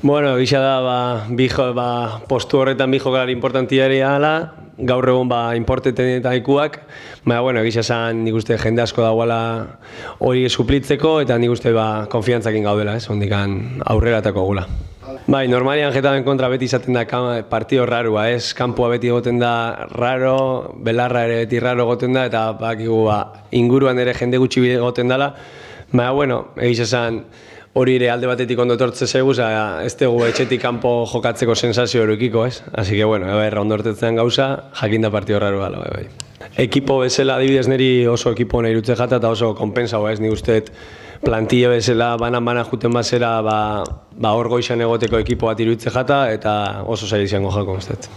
Bueno, gisa da, postu horretan bi jokalari importantiari ala, gaur egun importeten eta ikuak, bueno, gisa esan nik uste jende asko dagoela hori suplitzeko, eta nik uste konfiantzakin gaudela, ondikan aurreratako gula. Bai, normalian jetaren kontra beti izaten da partio rarua, kanpua beti egoten da raro, belarra ere beti raro egoten da, eta inguruan ere jende gutxi egoten dela, bueno, gisa esan, hori ere alde batetik ondo etortze zegu, ez dugu etxetik kanpo jokatzeko sensazio horukiko, ez? Así que, bueno, ondo ortetzean gauza, jakinda partio raro gala, bai. Ekipo bezala, adibidez niri oso ekipo nahi irutze jata eta oso kompensagoa, ez? Ni usteet plantilla bezala banan juten bazera, hor goizan egoteko ekipo bat irutze jata eta oso zaila izango jako, usteet.